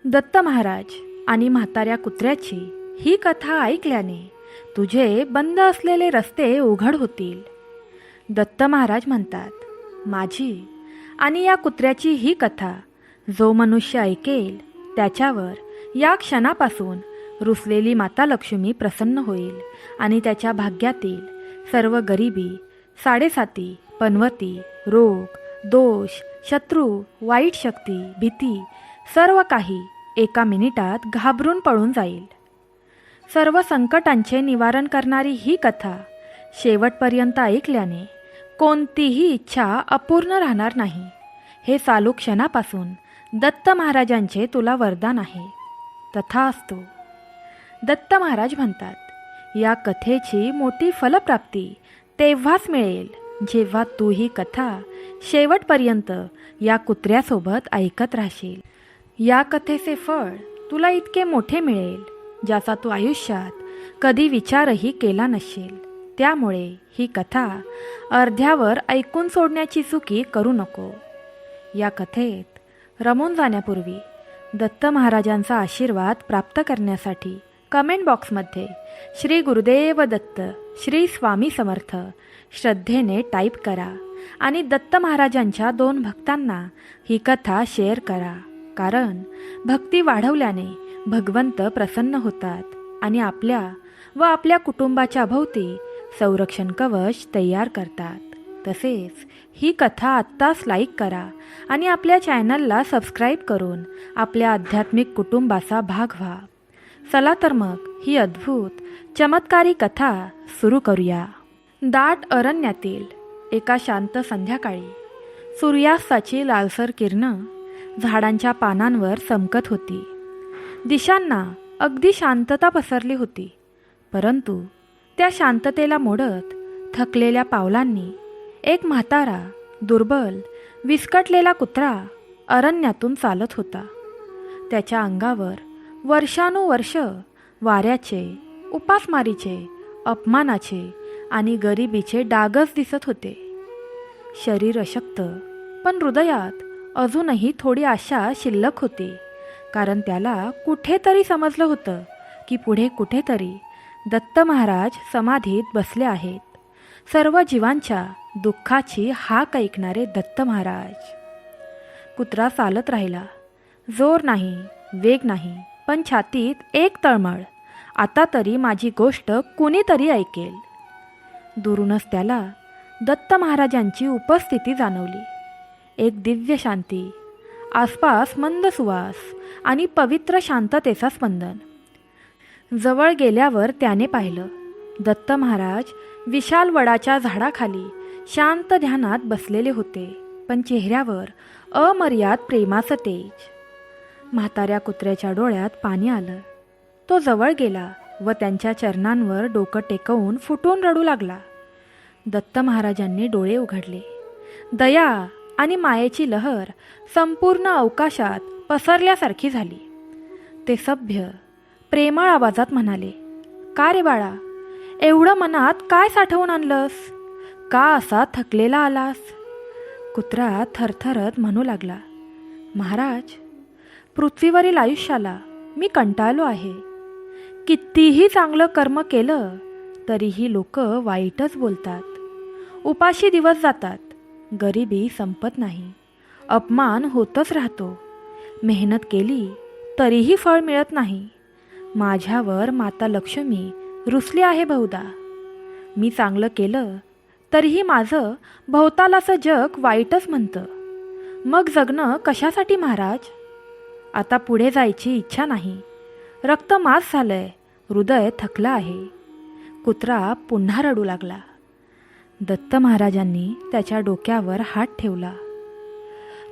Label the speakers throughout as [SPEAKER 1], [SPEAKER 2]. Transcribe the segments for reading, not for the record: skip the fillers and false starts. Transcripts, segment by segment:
[SPEAKER 1] दत्त महाराज आणि म्हाताऱ्या कुत्र्याची ही कथा ऐकल्याने तुझे बंद असलेले रस्ते उघड होतील. दत्त महाराज म्हणतात, माझी आणि या कुत्र्याची ही कथा जो मनुष्य ऐकेल त्याच्यावर या क्षणापासून रुसलेली माता लक्ष्मी प्रसन्न होईल आणि त्याच्या भाग्यातील सर्व गरिबी, साडेसाती, पनवती, रोग, दोष, शत्रू, वाईट शक्ती, भीती सर्व काही एका मिनिटात घाबरून पळून जाईल. सर्व संकटांचे निवारण करणारी ही कथा शेवटपर्यंत ऐकल्याने कोणतीही इच्छा अपूर्ण राहणार नाही. हे चालू क्षणापासून दत्त महाराजांचे तुला वरदान आहे. तथास्तु. दत्त महाराज म्हणतात, या कथेची मोठी फलप्राप्ती तेव्हाच मिळेल जेव्हा तू ही कथा शेवटपर्यंत या कुत्र्यासोबत ऐकत राहशील. या कथेचे फळ तुला इतके मोठे मिळेल ज्याचा तू आयुष्यात कधी विचारही केला नसशील. त्यामुळे ही कथा अर्ध्यावर ऐकून सोडण्याची चुकी करू नको. या कथेत रमून जाण्यापूर्वी दत्त महाराजांचा आशीर्वाद प्राप्त करण्यासाठी कमेंट बॉक्समध्ये श्री गुरुदेव दत्त, श्री स्वामी समर्थ श्रद्धेने टाईप करा आणि दत्त महाराजांच्या 2 भक्तांना ही कथा शेअर करा. कारण भक्ती वाढवल्याने भगवंत प्रसन्न होतात आणि आपल्या व आपल्या कुटुंबाच्या भोवती संरक्षण कवच तयार करतात. तसेच ही कथा आत्ताच लाईक करा आणि आपल्या चॅनलला सबस्क्राईब करून आपल्या आध्यात्मिक कुटुंबाचा भाग व्हा. चला तर मग ही अद्भुत चमत्कारी कथा सुरू करूया. दाट अरण्यातील एका शांत संध्याकाळी सूर्यास्ताची लालसर किरणं झाडांच्या पानांवर चमकत होती. दिशांना अगदी शांतता पसरली होती. परंतु त्या शांततेला मोडत थकलेल्या पावलांनी एक म्हातारा, दुर्बल, विस्कटलेला कुत्रा अरण्यातून चालत होता. त्याच्या अंगावर वर्षानुवर्ष वाऱ्याचे, उपासमारीचे, अपमानाचे आणि गरिबीचे डागच दिसत होते. शरीर अशक्त, पण हृदयात अजूनही थोडी आशा शिल्लक होती. कारण त्याला कुठेतरी समजलं होतं की पुढे कुठेतरी दत्त महाराज समाधीत बसले आहेत. सर्व जीवांच्या दुःखाची हाक ऐकणारे दत्त महाराज. कुत्रा चालत राहिला. जोर नाही, वेग नाही, पण छातीत एक तळमळ. आता तरी माझी गोष्ट कुणीतरी ऐकेल. दुरूनच त्याला दत्त महाराजांची उपस्थिती जाणवली. एक दिव्य शांती, आसपास मंद सुवास आणि पवित्र शांततेचा स्पंदन. जवळ गेल्यावर त्याने पाहिलं, दत्त महाराज विशाल वडाच्या झाडाखाली शांत ध्यानात बसलेले होते, पण चेहऱ्यावर अमर्याद प्रेमाचं तेज. म्हाताऱ्या कुत्र्याच्या डोळ्यात पाणी आलं. तो जवळ गेला व त्यांच्या चरणांवर डोकं टेकवून फुटून रडू लागला. दत्त महाराजांनी डोळे उघडले. दया आणि मायेची लहर संपूर्ण अवकाशात पसरल्यासारखी झाली. ते सभ्य, प्रेमळ आवाजात म्हणाले, का रे बाळा, एवढं मनात काय साठवून आणलंस? का असा थकलेला आलास? कुत्रा थरथरत म्हणू लागला, महाराज, पृथ्वीवरील आयुष्याला मी कंटाळलो आहे. कितीही चांगलं कर्म केलं तरीही लोक वाईटच बोलतात. उपाशी दिवस जातात. गरिबी संपत नाही. अपमान होतच राहतो. मेहनत केली तरीही फळ मिळत नाही. माझ्यावर माता लक्ष्मी रुसली आहे बहुधा. मी चांगलं केलं तरीही माझं भोवतालाचं जग वाईटच म्हणतं. मग जगणं कशासाठी महाराज? आता पुढे जायची इच्छा नाही. रक्त मांस झालंय. हृदय थकलं आहे. कुत्रा पुन्हा रडू लागला. दत्त महाराजांनी त्याच्या डोक्यावर हात ठेवला.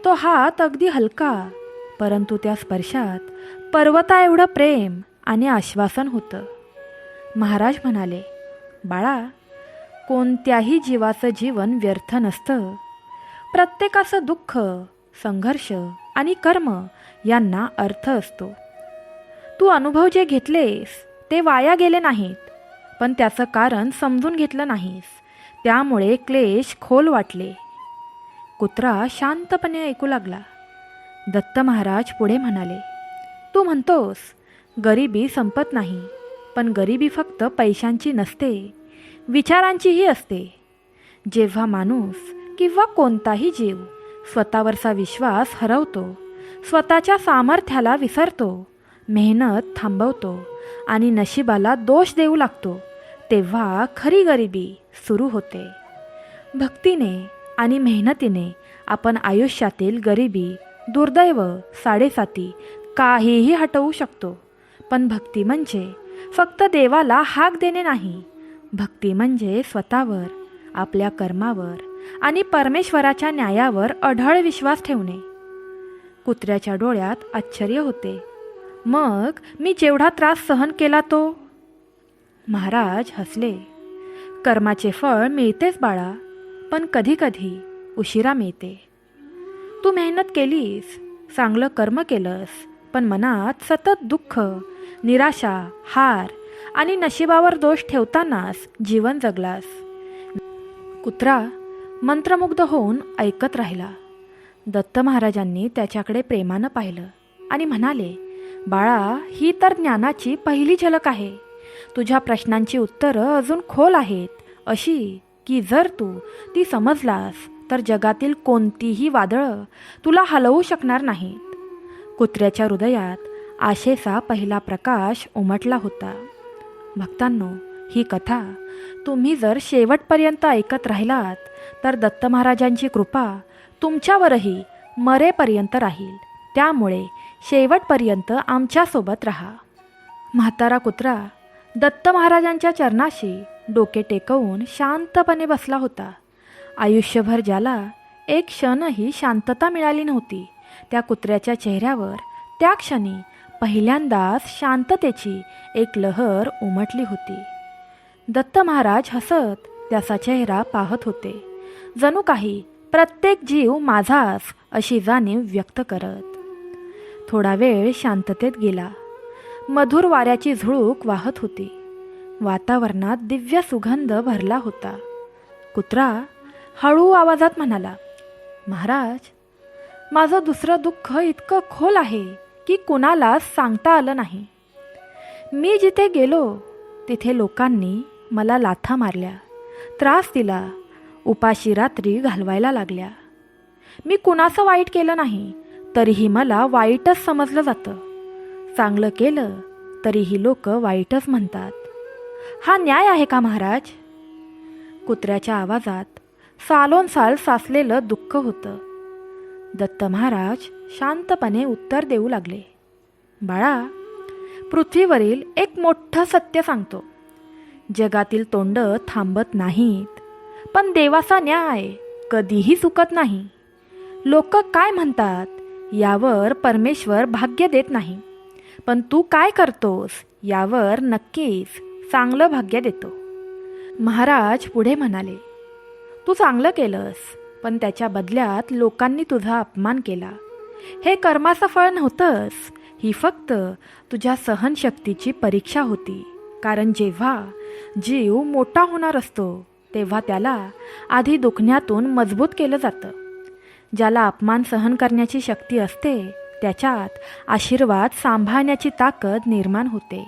[SPEAKER 1] तो हात अगदी हलका, परंतु त्या स्पर्शात पर्वता एवढं प्रेम आणि आश्वासन होतं. महाराज म्हणाले, बाळा, कोणत्याही जीवाचं जीवन व्यर्थ नसतं. प्रत्येकाचं दुःख, संघर्ष आणि कर्म यांना अर्थ असतो. तू अनुभव जे घेतलेस ते वाया गेले नाहीत, पण त्याचं कारण समजून घेतलं नाहीस. त्यामुळे क्लेश खोल वाटले. कुत्रा शांतपणे ऐकू लागला. दत्त महाराज पुढे म्हणाले, तू म्हणतोस गरिबी संपत नाही, पण गरिबी फक्त पैशांची नसते, विचारांचीही असते. जेव्हा माणूस किंवा कोणताही जीव स्वतःवरचा विश्वास हरवतो, स्वतःच्या सामर्थ्याला विसरतो, मेहनत थांबवतो आणि नशिबाला दोष देऊ लागतो, तेव्हा खरी गरिबी सुरू होते. भक्तीने आणि मेहनतीने आपण आयुष्यातील गरिबी, दुर्दैव, साडेसाती काहीही हटवू शकतो. पण भक्ती म्हणजे फक्त देवाला हाक देणे नाही. भक्ती म्हणजे स्वतःवर, आपल्या कर्मावर आणि परमेश्वराच्या न्यायावर अढळ विश्वास ठेवणे. कुत्र्याच्या डोळ्यात आश्चर्य होते. मग मी जेवढा त्रास सहन केला तो? महाराज हसले. कर्माचे फळ मिळतेच बाळा, पण कधीकधी उशिरा मिळते. तू मेहनत केलीस, चांगलं कर्म केलंस, पण मनात सतत दुःख, निराशा, हार आणि नशिबावर दोष ठेवतानाच जीवन जगलास. कुत्रा मंत्रमुग्ध होऊन ऐकत राहिला. दत्त महाराजांनी त्याच्याकडे प्रेमानं पाहिलं आणि म्हणाले, बाळा, ही तर ज्ञानाची पहिली झलक आहे. तुझ्या प्रश्नांची उत्तरं अजून खोल आहेत, अशी की जर तू ती समजलास तर जगातील कोणतीही वादळं तुला हलवू शकणार नाहीत. कुत्र्याच्या हृदयात आशेचा पहिला प्रकाश उमटला होता. भक्तांनो, ही कथा तुम्ही जर शेवटपर्यंत ऐकत राहिलात तर दत्त महाराजांची कृपा तुमच्यावरही मरेपर्यंत राहील. त्यामुळे शेवटपर्यंत आमच्यासोबत राहा. म्हातारा कुत्रा दत्त महाराजांच्या चरणाशी डोके टेकवून शांतपणे बसला होता. आयुष्यभर ज्याला एक क्षणही शांतता मिळाली नव्हती, त्या कुत्र्याच्या चेहऱ्यावर त्या क्षणी पहिल्यांदाच शांततेची एक लहर उमटली होती. दत्त महाराज हसत त्याचा चेहरा पाहत होते, जणू काही प्रत्येक जीव माझाच अशी जाणीव व्यक्त करत. थोडा वेळ शांततेत गेला. मधुर वाऱ्याची झुळूक वाहत होती. वातावरणात दिव्य सुगंध भरला होता. कुत्रा हळू आवाजात म्हणाला, महाराज, माझं दुसरं दुःख इतकं खोल आहे की कुणालाच सांगता आलं नाही. मी जिथे गेलो तिथे लोकांनी मला लाथा मारल्या, त्रास दिला, उपाशी रात्री घालवायला लागल्या. मी कुणाचं वाईट केलं नाही तरीही मला वाईटच समजलं जातं. चांगलं केलं तरीही लोक वाईटच म्हणतात. हा न्याय आहे का महाराज? कुत्र्याच्या आवाजात सालोनसाल साचलेलं दुःख होतं. दत्त महाराज शांतपणे उत्तर देऊ लागले, बाळा, पृथ्वीवरील एक मोठं सत्य सांगतो. जगातील तोंड थांबत नाहीत, पण देवाचा न्याय कधीही चुकत नाही. लोक काय म्हणतात यावर परमेश्वर भाग्य देत नाही, पण तू काय करतोस यावर नक्कीच चांगलं भाग्य देतो. महाराज पुढे म्हणाले, तू चांगलं केलंस, पण त्याच्या बदल्यात लोकांनी तुझा अपमान केला. हे कर्माचं फळ नव्हतंच, ही फक्त तुझ्या सहनशक्तीची परीक्षा होती. कारण जेव्हा जीव मोठा होणार असतो तेव्हा त्याला आधी दुखण्यातून मजबूत केलं जातं. ज्याला अपमान सहन करण्याची शक्ती असते त्याच्यात आशीर्वाद सांभाळण्याची ताकद निर्माण होते.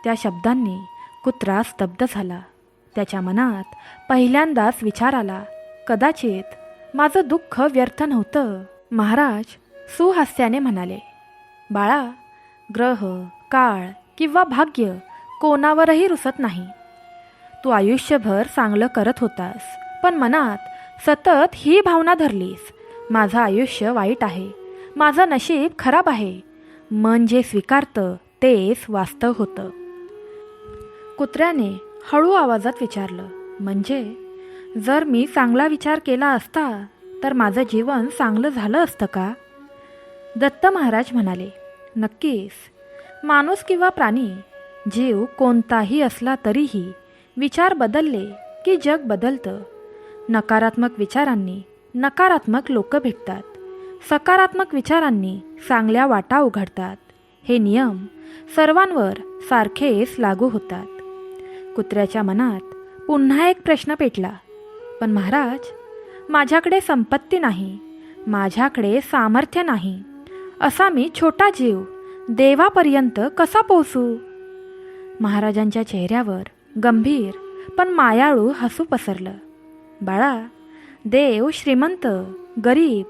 [SPEAKER 1] त्या शब्दांनी कुत्रा स्तब्ध झाला. त्याच्या मनात पहिल्यांदाच विचार आला, कदाचित माझं दुःख व्यर्थ नव्हतं. महाराज सुहास्याने म्हणाले, बाळा, ग्रह, काळ किंवा भाग्य कोणावरही रुसत नाही. तू आयुष्यभर चांगलं करत होतास, पण मनात सतत ही भावना धरलीस, माझं आयुष्य वाईट आहे, माझं नशीब खराब आहे. मन जे स्वीकारतं तेच वास्तव होतं. कुत्र्याने हळू आवाजात विचारलं, म्हणजे जर मी चांगला विचार केला असता तर माझं जीवन चांगलं झालं असतं का? दत्त महाराज म्हणाले, नक्कीच. माणूस किंवा प्राणी, जीव कोणताही असला तरीही विचार बदलले की जग बदलतं. नकारात्मक विचारांनी नकारात्मक लोक भेटतात, सकारात्मक विचारांनी चांगल्या वाटा उघडतात. हे नियम सर्वांवर सारखेच लागू होतात. कुत्र्याच्या मनात पुन्हा एक प्रश्न पेटला, पण महाराज, माझ्याकडे संपत्ती नाही, माझ्याकडे सामर्थ्य नाही, असा मी छोटा जीव देवापर्यंत कसा पोहोचू? महाराजांच्या चेहऱ्यावर गंभीर पण मायाळू हसू पसरलं. बाळा, देव श्रीमंत गरीब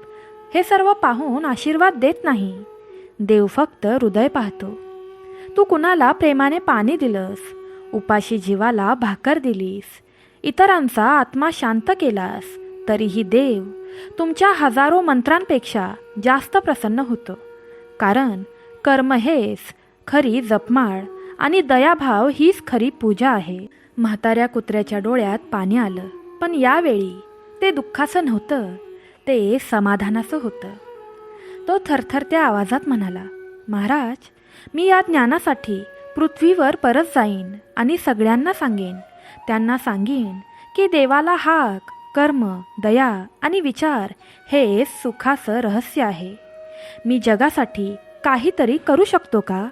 [SPEAKER 1] हे सर्व पाहून आशीर्वाद देत नाही. देव फक्त हृदय पाहतो. तू कुणाला प्रेमाने पाणी दिलंस, उपाशी जीवाला भाकर दिलीस, इतरांचा आत्मा शांत केलास, तरीही देव तुमच्या हजारो मंत्रांपेक्षा जास्त प्रसन्न होतो. कारण कर्म हेच खरी जपमाळ आणि दयाभाव हीच खरी पूजा आहे. म्हाताऱ्या कुत्र्याच्या डोळ्यात पाणी आलं, पण यावेळी ते दुःखाचं नव्हतं, ते समाधानाचं होतं. तो थरथरत्या आवाजात म्हणाला, महाराज, मी या ज्ञानासाठी पृथ्वीवर परत जाईन आणि सगळ्यांना सांगेन. त्यांना सांगेन की देवाला हाक, कर्म, दया आणि विचार हे सुखाचं रहस्य आहे. मी जगासाठी काहीतरी करू शकतो का?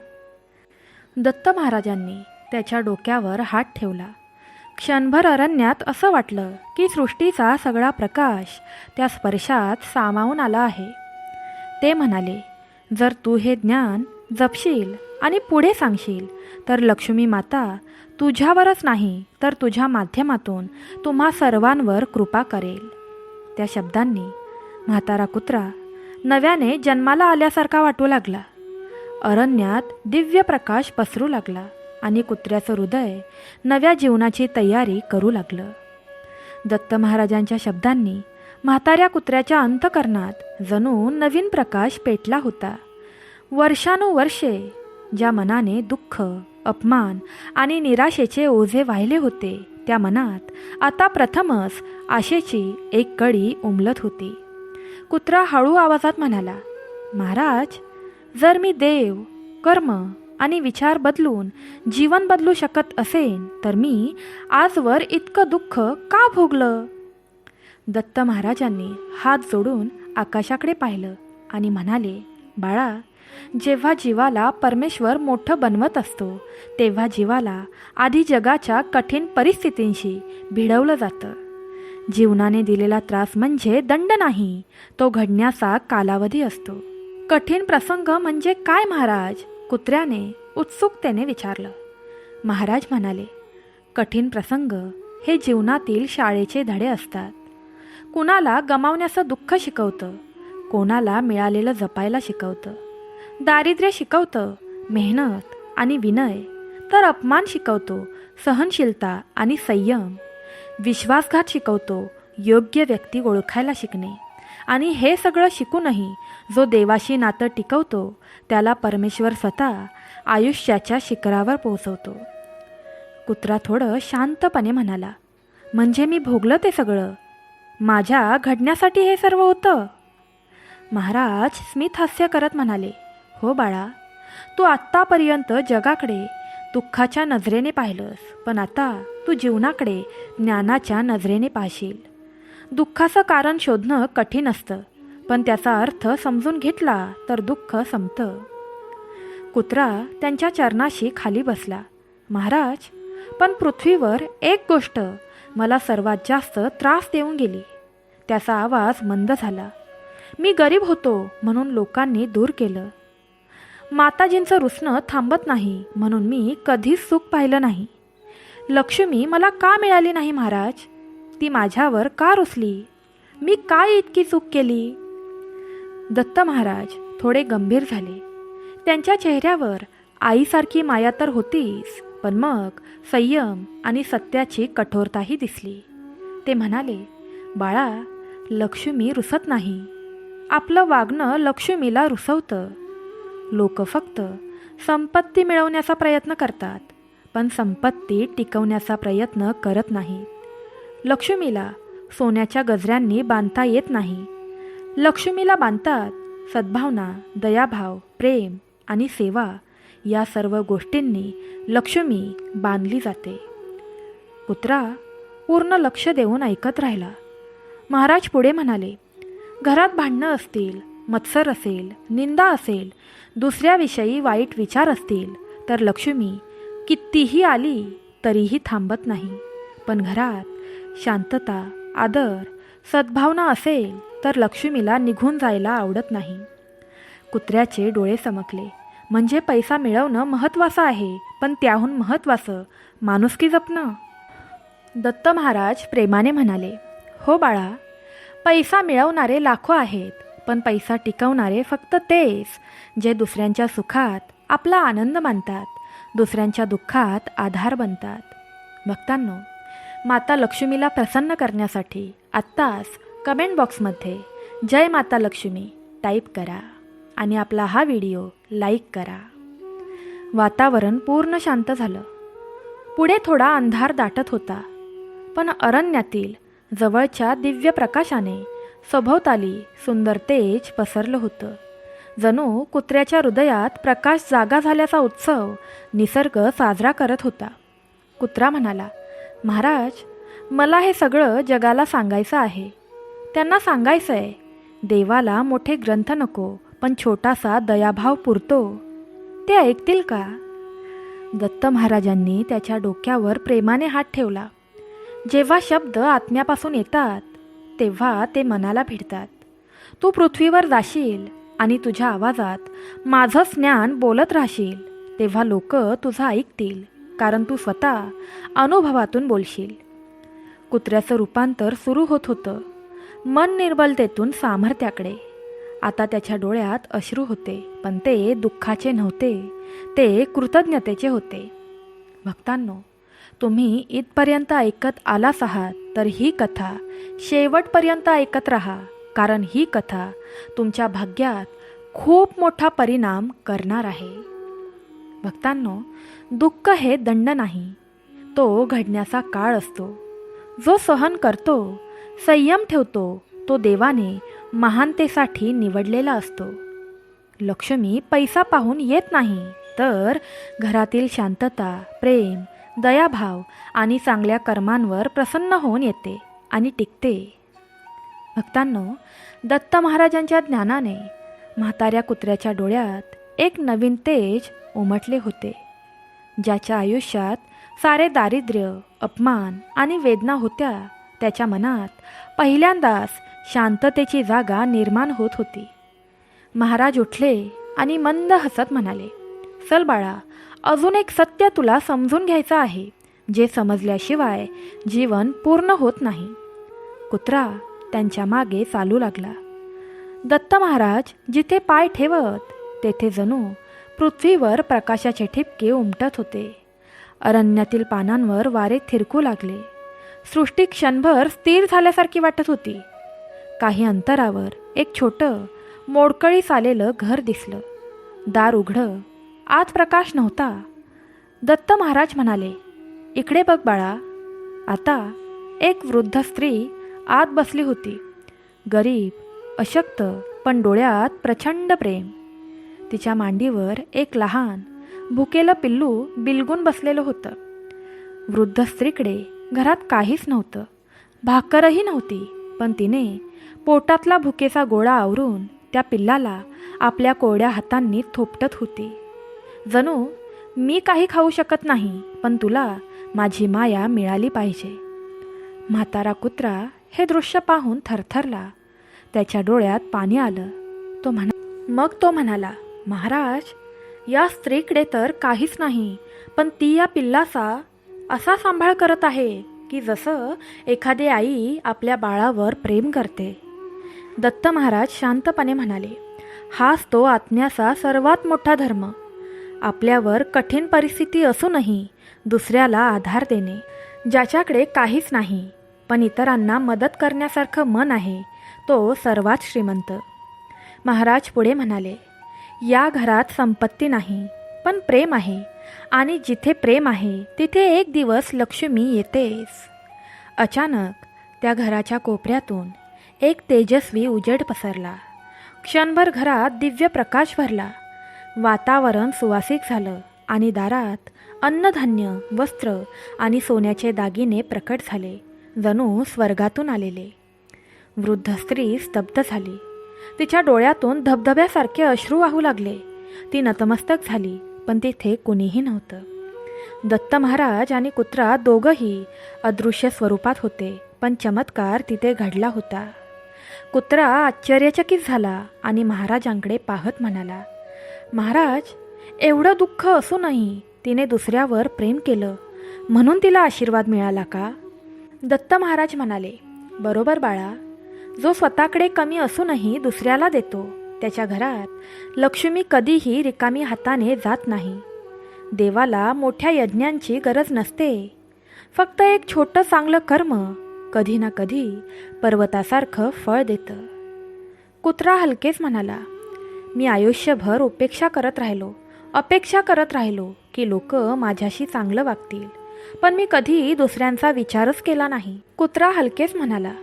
[SPEAKER 1] दत्त महाराजांनी त्याच्या डोक्यावर हात ठेवला. क्षणभर अरण्यात असं वाटलं की सृष्टीचा सगळा प्रकाश त्या स्पर्शात सामावून आला आहे. ते म्हणाले, जर तू हे ज्ञान जपशील आणि पुढे सांगशील तर लक्ष्मी माता तुझ्यावरच नाही तर तुझ्या माध्यमातून तुम्हा सर्वांवर कृपा करेल. त्या शब्दांनी म्हातारा कुत्रा नव्याने जन्माला आल्यासारखा वाटू लागला. अरण्यात दिव्य प्रकाश पसरू लागला आणि कुत्र्याचं हृदय नव्या जीवनाची तयारी करू लागलं. दत्त महाराजांच्या शब्दांनी म्हाताऱ्या कुत्र्याच्या अंतःकरणात जणू नवीन प्रकाश पेटला होता. वर्षानुवर्षे ज्या मनाने दुःख, अपमान आणि निराशेचे ओझे वाहिले होते, त्या मनात आता प्रथमच आशेची एक कडी उमलत होती. कुत्रा हळू आवाजात म्हणाला, महाराज, जर मी देव, कर्म आणि विचार बदलून जीवन बदलू शकत असेन तर मी आजवर इतकं दुःख का भोगलं? दत्त महाराजांनी हात जोडून आकाशाकडे पाहिलं आणि म्हणाले, बाळा, जेव्हा जीवाला परमेश्वर मोठं बनवत असतो तेव्हा जीवाला आधी जगाच्या कठीण परिस्थितींशी भिडवलं जातं. जीवनाने दिलेला त्रास म्हणजे दंड नाही, तो घडण्याचा कालावधी असतो. कठीण प्रसंग म्हणजे काय महाराज? कुत्र्याने उत्सुकतेने विचारलं. महाराज म्हणाले, कठीण प्रसंग हे जीवनातील शाळेचे धडे असतात. कुणाला गमावण्याचं दुःख शिकवतं, कोणाला मिळालेलं जपायला शिकवतं. दारिद्र्य शिकवतं मेहनत आणि विनय, तर अपमान शिकवतो सहनशीलता आणि संयम. विश्वासघात शिकवतो योग्य व्यक्ती ओळखायला शिकणे. आणि हे सगळं शिकूनही जो देवाशी नातं टिकवतो त्याला परमेश्वर स्वतः आयुष्याच्या शिखरावर पोहोचवतो. कुत्रा थोडं शांतपणे म्हणाला, म्हणजे मी भोगलं ते सगळं? माझ्या घडण्यासाठी हे सर्व होतं? महाराज स्मित हास्य करत म्हणाले, हो बाळा, तू आत्तापर्यंत जगाकडे दुःखाच्या नजरेने पाहिलंस, पण आता तू जीवनाकडे ज्ञानाच्या नजरेने पाहशील. दुःखाचं कारण शोधणं कठीण असतं, पण त्याचा अर्थ समजून घेतला तर दुःख संपतं. कुत्रा त्यांच्या चरणाशी खाली बसला. महाराज, पण पृथ्वीवर एक गोष्ट मला सर्वात जास्त त्रास देऊन गेली. त्याचा आवाज मंद झाला. मी गरीब होतो म्हणून लोकांनी दूर केलं. माताजींचं रुसणं थांबत नाही म्हणून मी कधीच सुख पाहिलं नाही. लक्ष्मी मला का मिळाली नाही महाराज? ती माझ्यावर का रुसली? मी काय इतकी चूक केली? दत्त महाराज थोडे गंभीर झाले. त्यांच्या चेहऱ्यावर आईसारखी माया तर होतीच, पण मग संयम आणि सत्याची कठोरताही दिसली. ते म्हणाले, बाळा, लक्ष्मी रुसत नाही. आपलं वागणं लक्ष्मीला रुसवतं. लोक फक्त संपत्ती मिळवण्याचा प्रयत्न करतात, पण संपत्ती टिकवण्याचा प्रयत्न करत नाहीत. लक्ष्मीला सोन्याच्या गजऱ्यांनी बांधता येत नाही. लक्ष्मीला बांधतात सद्भावना, दयाभाव, प्रेम आणि सेवा. या सर्व गोष्टींनी लक्ष्मी बांधली जाते. कुत्रा पूर्ण लक्ष देऊन ऐकत राहिला. महाराज पुढे म्हणाले, घरात भांडणं असतील, मत्सर असेल, निंदा असेल, दुसऱ्याविषयी वाईट विचार असतील तर लक्ष्मी कितीही आली तरीही थांबत नाही. पण घरात शांतता, आदर, सद्भावना असेल तर लक्ष्मीला निघून जायला आवडत नाही. कुत्र्याचे डोळे चमकले. म्हणजे पैसा मिळवणं महत्त्वाचं आहे, पण त्याहून महत्त्वाचं माणुसकी जपणं. दत्त महाराज प्रेमाने म्हणाले, हो बाळा, पैसा मिळवणारे लाखो आहेत, पण पैसा टिकवणारे फक्त तेच जे दुसऱ्यांच्या सुखात आपला आनंद मानतात, दुसऱ्यांच्या दुःखात आधार बनतात. भक्तांनो, माता लक्ष्मीला प्रसन्न करण्यासाठी आत्ताच कमेंट बॉक्समध्ये जय माता लक्ष्मी टाईप करा आणि आपला हा व्हिडिओ लाईक करा. वातावरण पूर्ण शांत झालं. पुढे थोडा अंधार दाटत होता, पण अरण्यातील जवळच्या दिव्य प्रकाशाने सभोवताली सुंदर तेज पसरलं होतं. जणू कुत्र्याच्या हृदयात प्रकाश जागा झाल्याचा उत्सव निसर्ग साजरा करत होता. कुत्रा म्हणाला, महाराज, मला हे सगळं जगाला सांगायचं आहे. त्यांना सांगायचं आहे, देवाला मोठे ग्रंथ नको, पण छोटासा दयाभाव पुरतो. ते ऐकतील का? दत्त महाराजांनी त्याच्या डोक्यावर प्रेमाने हात ठेवला. जेव्हा शब्द आत्म्यापासून येतात तेव्हा ते मनाला भिडतात. तू पृथ्वीवर जाशील आणि तुझ्या आवाजात माझंच ज्ञान बोलत राहशील, तेव्हा लोक तुझं ऐकतील, कारण तू स्वतः अनुभवातून बोलशील. कुत्र्याचं रूपांतर सुरू होत होतं, मन निर्बलतेतून सामर्थ्याकडे. आता त्याच्या डोळ्यात अश्रू होते, पण ते दुःखाचे नव्हते, ते कृतज्ञतेचे होते. भक्तांनो, तुम्ही इथपर्यंत ऐकत आलाच आहात तर ही कथा शेवटपर्यंत ऐकत राहा, कारण ही कथा तुमच्या भाग्यात खूप मोठा परिणाम करणार आहे. भक्तांनो, दुःख हे दंड नाही, तो घडण्याचा काळ असतो. जो सहन करतो, संयम ठेवतो, तो देवाने महानतेसाठी निवडलेला असतो. लक्ष्मी पैसा पाहून येत नाही, तर घरातील शांतता, प्रेम, दयाभाव आणि चांगल्या कर्मांवर प्रसन्न होऊन येते आणि टिकते. भक्तांनो, दत्त महाराजांच्या ज्ञानाने म्हाताऱ्या कुत्र्याच्या डोळ्यात एक नवीन तेज उमटले होते. ज्याच्या आयुष्यात सारे दारिद्र्य, अपमान आणि वेदना होत्या, त्याच्या मनात पहिल्यांदाच शांततेची जागा निर्माण होत होती. महाराज उठले आणि मंद हसत म्हणाले, चल बाळा, अजून एक सत्य तुला समजून घ्यायचं आहे, जे समजल्याशिवाय जीवन पूर्ण होत नाही. कुत्रा त्यांच्या मागे चालू लागला. दत्त महाराज जिथे पाय ठेवत तेथे जणू पृथ्वीवर प्रकाशाचे ठिपके उमटत होते. अरण्यातील पानांवर वारे थिरकू लागले. सृष्टी क्षणभर स्थिर झाल्यासारखी वाटत होती. काही अंतरावर एक छोटं मोडकळीस आलेलं घर दिसलं. दार उघडं, आत प्रकाश नव्हता. दत्त महाराज म्हणाले, इकडे बघ बाळा. आता एक वृद्ध स्त्री आत बसली होती. गरीब, अशक्त, पण डोळ्यात प्रचंड प्रेम. तिच्या मांडीवर एक लहान भुकेलं पिल्लू बिलगून बसलेलं होतं. वृद्ध स्त्रीकडे घरात काहीच नव्हतं, भाकरही नव्हती, पण तिने पोटातला भुकेचा गोळा आवरून त्या पिल्लाला आपल्या कोरड्या हातांनी थोपटत होती. जणू, मी काही खाऊ शकत नाही, पण तुला माझी माया मिळाली पाहिजे. म्हातारा कुत्रा हे दृश्य पाहून थरथरला. त्याच्या डोळ्यात पाणी आलं. मग तो म्हणाला, महाराज, या स्त्रीकडे तर काहीच नाही, पण ती या पिल्लाचा असा सांभाळ करत आहे की जसं एखादी आई आपल्या बाळावर प्रेम करते. दत्त महाराज शांतपणे म्हणाले, हाच तो आत्म्याचा सर्वात मोठा धर्म. आपल्यावर कठीण परिस्थिती असूनही दुसऱ्याला आधार देणे. ज्याच्याकडे काहीच नाही, पण इतरांना मदत करण्यासारखं मन आहे, तो सर्वात श्रीमंत. महाराज पुढे म्हणाले, या घरात संपत्ती नाही, पण प्रेम आहे, आणि जिथे प्रेम आहे तिथे एक दिवस लक्ष्मी येतेच. अचानक त्या घराच्या कोपऱ्यातून एक तेजस्वी उजेड पसरला. क्षणभर घरात दिव्य प्रकाश भरला. वातावरण सुवासिक झालं आणि दारात अन्नधान्य, वस्त्र आणि सोन्याचे दागिने प्रकट झाले, जणू स्वर्गातून आलेले. वृद्ध स्त्री स्तब्ध झाली. तिच्या डोळ्यातून धबधब्यासारखे अश्रू वाहू लागले. ती नतमस्तक झाली, पण तिथे कुणीही नव्हतं. दत्त महाराज आणि कुत्रा दोघंही अदृश्य स्वरूपात होते, पण चमत्कार तिथे घडला होता. कुत्रा आश्चर्यचकित झाला आणि महाराजांकडे पाहत म्हणाला, महाराज, एवढं दुःख असूनही तिने दुसऱ्यावर प्रेम केलं म्हणून तिला आशीर्वाद मिळाला का? दत्त महाराज म्हणाले, बरोबर बाळा. जो स्वतःकडे कमी असूनही दुसऱ्याला देतो त्याच्या घरात लक्ष्मी कधीही रिकामी हाताने जात नाही. देवाला मोठ्या यज्ञांची गरज नसते. फक्त एक छोटं चांगलं कर्म कधी ना कधी पर्वतासारखं फळ देतं. कुत्रा हलकेच म्हणाला, मी आयुष्यभर अपेक्षा करत राहिलो की लोक माझ्याशी चांगलं वागतील, पण मी कधी दुसऱ्यांचा विचारच केला नाही. कुत्रा हलकेच म्हणाला,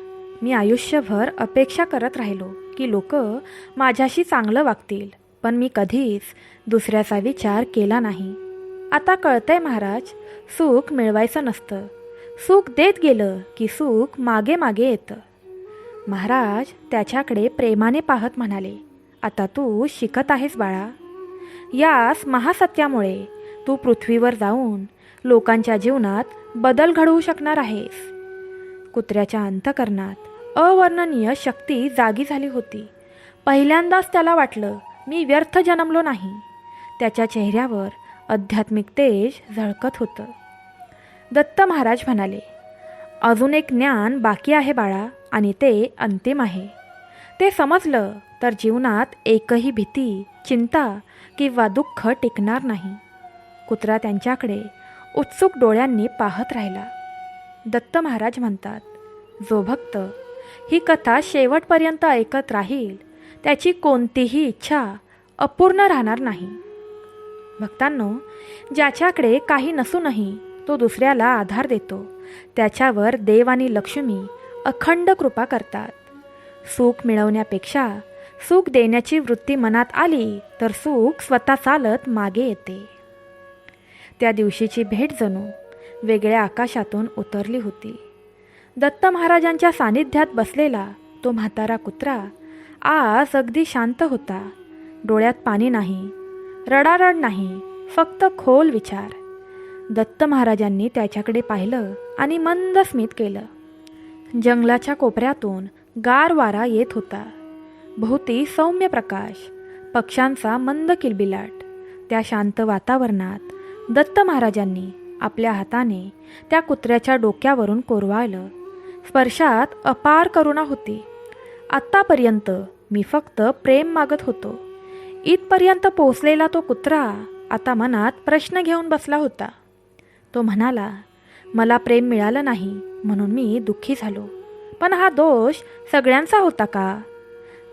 [SPEAKER 1] मी आयुष्यभर अपेक्षा करत राहिलो की लोक माझ्याशी चांगलं वागतील, पण मी कधीच दुसऱ्याचा विचार केला नाही. आता कळतंय महाराज, सुख मिळवायचं नसतं. सुख देत गेलं की सुख मागे मागे येतं. महाराज त्याच्याकडे प्रेमाने पाहत म्हणाले, आता तू शिकत आहेस बाळा. याच महासत्यामुळे तू पृथ्वीवर जाऊन लोकांच्या जीवनात बदल घडवू शकणार आहेस. कुत्र्याच्या अंतःकरणात अवर्णनीय शक्ती जागी झाली होती. पहिल्यांदाच त्याला वाटलं, मी व्यर्थ जन्मलो नाही. त्याच्या चेहऱ्यावर आध्यात्मिक तेज झळकत होतं. दत्त महाराज म्हणाले, अजून एक ज्ञान बाकी आहे बाळा, आणि ते अंतिम आहे. ते समजलं तर जीवनात एकही भीती, चिंता किंवा दुःख टिकणार नाही. कुत्रा त्यांच्याकडे उत्सुक डोळ्यांनी पाहत राहिला. दत्त महाराज म्हणतात, जो भक्त ही कथा शेवटपर्यंत ऐकत राहील त्याची कोणतीही इच्छा अपूर्ण राहणार नाही. भक्तांनो, ज्याच्याकडे काही नसूनही तो दुसऱ्याला आधार देतो त्याच्यावर देव आणि लक्ष्मी अखंड कृपा करतात. सुख मिळवण्यापेक्षा सुख देण्याची वृत्ती मनात आली तर सुख स्वतः चालत मागे येते. त्या दिवशीची भेट जणू वेगळ्या आकाशातून उतरली होती. दत्त महाराजांच्या सानिध्यात बसलेला तो म्हातारा कुत्रा आज अगदी शांत होता. डोळ्यात पाणी नाही, रडारड नाही, फक्त खोल विचार. दत्त महाराजांनी त्याच्याकडे पाहिलं आणि मंद स्मित केलं. जंगलाच्या कोपऱ्यातून गार वारा येत होता. भोवती सौम्य प्रकाश, पक्ष्यांचा मंद किलबिलाट. त्या शांत वातावरणात दत्त महाराजांनी आपल्या हाताने त्या कुत्र्याच्या डोक्यावरून कोरवाळलं. स्पर्शात अपार करुणा होती. आत्तापर्यंत मी फक्त प्रेम मागत होतो. इथपर्यंत पोचलेला तो कुत्रा आता मनात प्रश्न घेऊन बसला होता. तो म्हणाला, मला प्रेम मिळालं नाही म्हणून मी दुःखी झालो, पण हा दोष सगळ्यांचा होता का?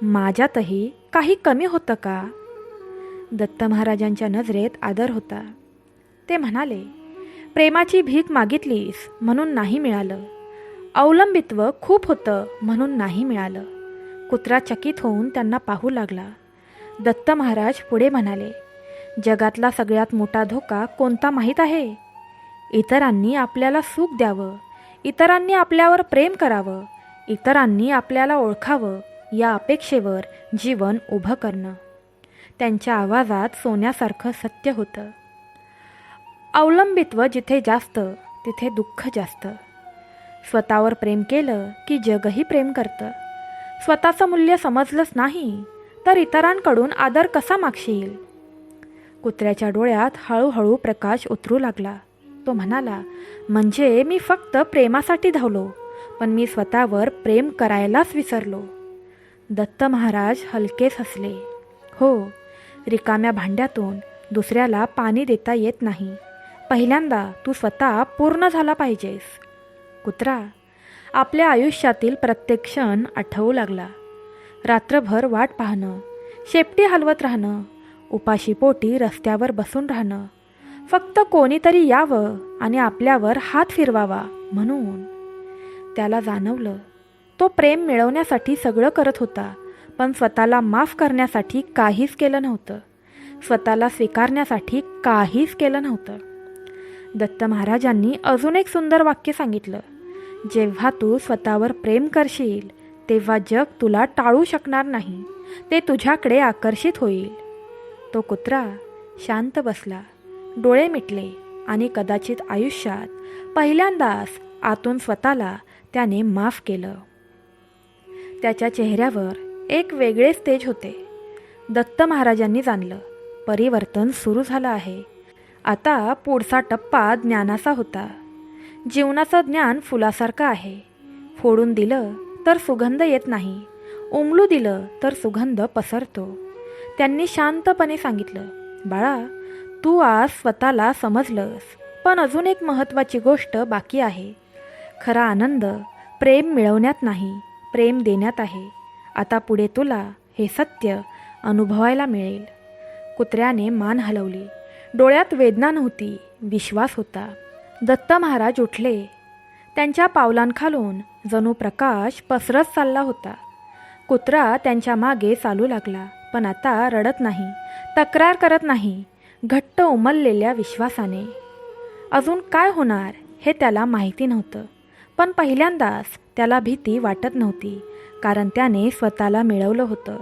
[SPEAKER 1] माझ्यातही काही कमी होतं का? दत्त महाराजांच्या नजरेत आदर होता. ते म्हणाले, प्रेमाची भीक मागितलीस म्हणून नाही मिळालं. अवलंबित्व खूप होतं म्हणून नाही मिळालं. कुत्रा चकित होऊन त्यांना पाहू लागला. दत्त महाराज पुढे म्हणाले, जगातला सगळ्यात मोठा धोका कोणता माहीत आहे? इतरांनी आपल्याला सुख द्यावं, इतरांनी आपल्यावर प्रेम करावं, इतरांनी आपल्याला ओळखावं या अपेक्षेवर जीवन उभं करणं. त्यांच्या आवाजात सोन्यासारखं सत्य होतं. अवलंबित्व जिथे जास्त तिथे दुःख जास्त. स्वतःवर प्रेम केलं की जगही प्रेम करतं. स्वतःचं मूल्य समजलंच नाही तर इतरांकडून आदर कसा मागशील? कुत्र्याच्या डोळ्यात हळूहळू प्रकाश उतरू लागला. तो म्हणाला, म्हणजे मी फक्त प्रेमासाठी धावलो, पण मी स्वतःवर प्रेम करायलाच विसरलो. दत्त महाराज हलकेच हसले. हो, रिकाम्या भांड्यातून दुसऱ्याला पाणी देता येत नाही. पहिल्यांदा तू स्वतः पूर्ण झाला पाहिजेस. कुत्रा आपल्या आयुष्यातील प्रत्येक क्षण आठवू लागला. रात्रभर वाट पाहणं, शेपटी हलवत राहणं, उपाशी पोटी रस्त्यावर बसून राहणं, फक्त कोणीतरी यावं आणि आपल्यावर हात फिरवावा म्हणून. त्याला जाणवलं, तो प्रेम मिळवण्यासाठी सगळं करत होता, पण स्वतःला माफ करण्यासाठी काहीच केलं नव्हतं. स्वतःला स्वीकारण्यासाठी काहीच केलं नव्हतं. दत्त महाराजांनी अजून एक सुंदर वाक्य सांगितलं, जेव्हा तू स्वतःवर प्रेम करशील तेव्हा जग तुला टाळू शकणार नाही, ते तुझ्याकडे आकर्षित होईल. तो कुत्रा शांत बसला, डोळे मिटले आणि कदाचित आयुष्यात पहिल्यांदाच आतून स्वतःला त्याने माफ केलं. त्याच्या चेहऱ्यावर एक वेगळेच तेज होते. दत्त महाराजांनी जाणलं, परिवर्तन सुरू झालं आहे. आता पुढचा टप्पा ज्ञानाचा होता. जीवनाचं ज्ञान फुलासारखं आहे. फोडून दिलं तर सुगंध येत नाही, उमलू दिलं तर सुगंध पसरतो. त्यांनी शांतपणे सांगितलं, बाळा, तू आज स्वतःला समजलंस, पण अजून एक महत्त्वाची गोष्ट बाकी आहे. खरा आनंद प्रेम मिळवण्यात नाही, प्रेम देण्यात आहे. आता पुढे तुला हे सत्य अनुभवायला मिळेल. कुत्र्याने मान हलवली. डोळ्यात वेदना नव्हती, विश्वास होता. दत्त महाराज उठले. त्यांच्या पावलांखालून जणू प्रकाश पसरत चालला होता. कुत्रा त्यांच्या मागे चालू लागला, पण आता रडत नाही, तक्रार करत नाही, घट्ट उमललेल्या विश्वासाने. अजून काय होणार हे त्याला माहिती नव्हतं, पण पहिल्यांदाच त्याला भीती वाटत नव्हती, कारण त्याने स्वतःला मिळवलं होतं.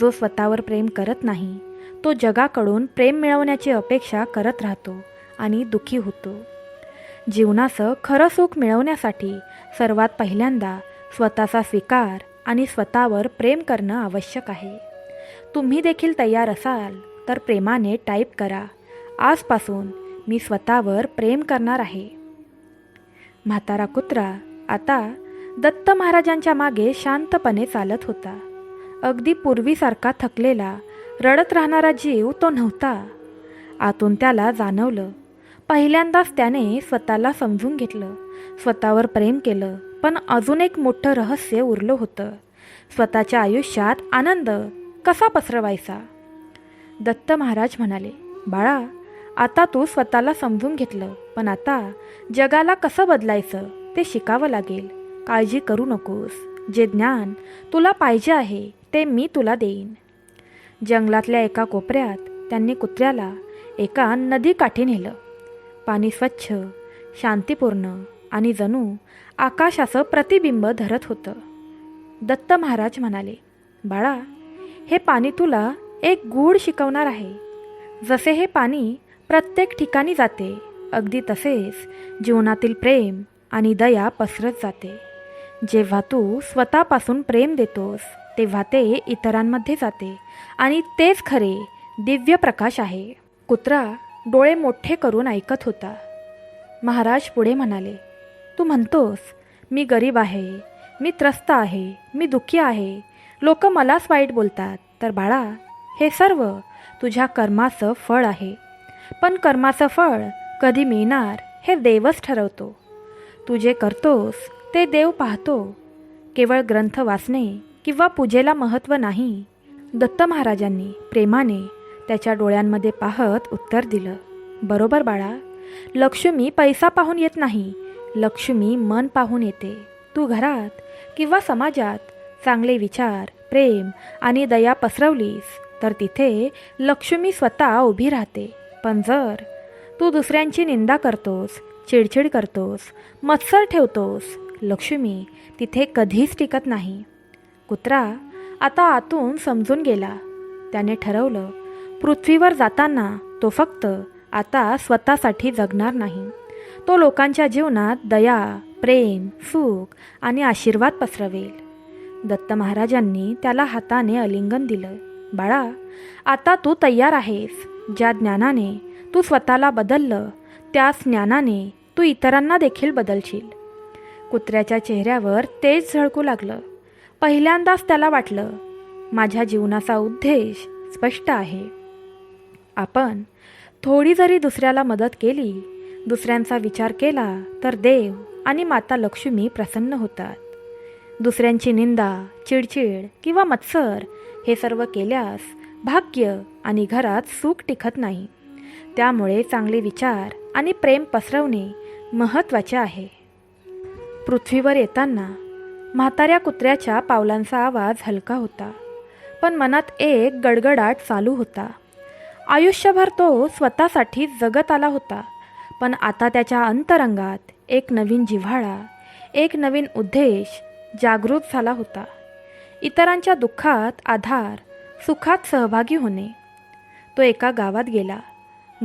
[SPEAKER 1] जो स्वतःवर प्रेम करत नाही तो जगाकडून प्रेम मिळवण्याची अपेक्षा करत राहतो आणि दुःखी होतो. जीवनाचं खरं सुख मिळवण्यासाठी सर्वात पहिल्यांदा स्वतःचा स्वीकार आणि स्वतःवर प्रेम करणं आवश्यक आहे. तुम्ही देखील तयार असाल तर प्रेमाने टाईप करा, आजपासून मी स्वतःवर प्रेम करणार आहे. म्हातारा कुत्रा आता दत्त महाराजांच्या मागे शांतपणे चालत होता. अगदी पूर्वीसारखा थकलेला, रडत राहणारा जीव तो नव्हता. आतून त्याला जाणवलं, पहिल्यांदाच त्याने स्वतःला समजून घेतलं, स्वतःवर प्रेम केलं. पण अजून एक मोठं रहस्य उरलं होतं. स्वतःच्या आयुष्यात आनंद कसा पसरवायचा. दत्त महाराज म्हणाले, बाळा, आता तू स्वतःला समजून घेतलं, पण आता जगाला कसं बदलायचं ते शिकावं लागेल. काळजी करू नकोस, जे ज्ञान तुला पाहिजे आहे ते मी तुला देईन. जंगलातल्या एका कोपऱ्यात त्यांनी कुत्र्याला एका नदीकाठी नेलं. पाणी स्वच्छ, शांतीपूर्ण आणि जणू आकाशाचं प्रतिबिंब धरत होतं. दत्त महाराज म्हणाले, बाळा, हे पाणी तुला एक गूढ शिकवणार आहे. जसे हे पाणी प्रत्येक ठिकाणी जाते, अगदी तसेच जीवनातील प्रेम आणि दया पसरत जाते. जेव्हा तू स्वतःपासून प्रेम देतोस तेव्हा ते इतरांमध्ये जाते आणि तेच खरे दिव्य प्रकाश आहे. कुत्रा डोळे मोठे करून ऐकत होता. महाराज पुढे म्हणाले, तू म्हणतोस मी गरीब आहे, मी त्रस्त आहे, मी दुःखी आहे, लोक मलाच वाईट बोलतात. तर बाळा, हे सर्व तुझ्या कर्माचं फळ आहे. पण कर्माचं फळ कधी मिळणार हे देवच ठरवतो. तू जे करतोस ते देव पाहतो. केवळ ग्रंथ वाचणे किंवा पूजेला महत्त्व नाही. दत्त महाराजांनी प्रेमाने त्याच्या डोळ्यांमध्ये पाहत उत्तर दिलं, बरोबर बाळा, लक्ष्मी पैसा पाहून येत नाही, लक्ष्मी मन पाहून येते. तू घरात किंवा समाजात चांगले विचार, प्रेम आणि दया पसरवलीस तर तिथे लक्ष्मी स्वतः उभी राहते. पण जर तू दुसऱ्यांची निंदा करतोस, चिडचिड करतोस, मत्सर ठेवतोस, लक्ष्मी तिथे कधीच टिकत नाही. कुत्रा आता आतून समजून गेला. त्याने ठरवलं, पृथ्वीवर जाताना तो फक्त आता स्वतःसाठी जगणार नाही, तो लोकांच्या जीवनात दया, प्रेम, सुख आणि आशीर्वाद पसरवेल. दत्त महाराजांनी त्याला हाताने आलिंगन दिलं. बाळा, आता तू तयार आहेस. ज्या ज्ञानाने तू स्वतःला बदललं त्याच ज्ञानाने तू इतरांना देखील बदलशील. कुत्र्याच्या चेहऱ्यावर तेज झळकू लागलं. पहिल्यांदाच त्याला वाटलं, माझ्या जीवनाचा उद्देश स्पष्ट आहे. आपण थोडी जरी दुसऱ्याला मदत केली, दुसऱ्यांचा विचार केला तर देव आणि माता लक्ष्मी प्रसन्न होतात. दुसऱ्यांची निंदा, चिडचिड किंवा मत्सर हे सर्व केल्यास भाग्य आणि घरात सुख टिकत नाही. त्यामुळे चांगले विचार आणि प्रेम पसरवणे महत्त्वाचे आहे. पृथ्वीवर येताना म्हाताऱ्या कुत्र्याच्या पावलांचा आवाज हलका होता, पण मनात एक गडगडाट चालू होता. आयुष्यभर तो स्वतःसाठी जगत आला होता, पण आता त्याच्या अंतरंगात एक नवीन जिव्हाळा, एक नवीन उद्देश जागृत झाला होता. इतरांच्या दुःखात आधार, सुखात सहभागी होणे. तो एका गावात गेला.